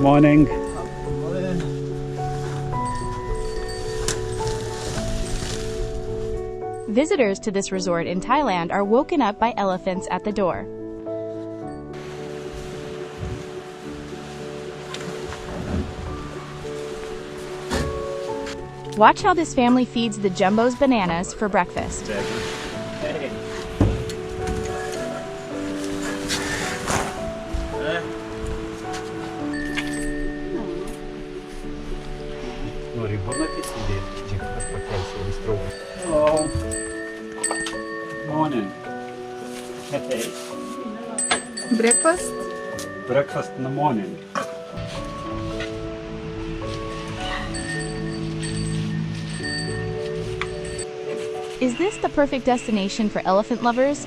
Morning. Visitors to this resort in Thailand are woken up by elephants at the door. Watch how this family feeds the jumbos bananas for breakfast. Hey. Hello. Morning. Hey. Breakfast? Breakfast in the morning. Is this the perfect destination for elephant lovers?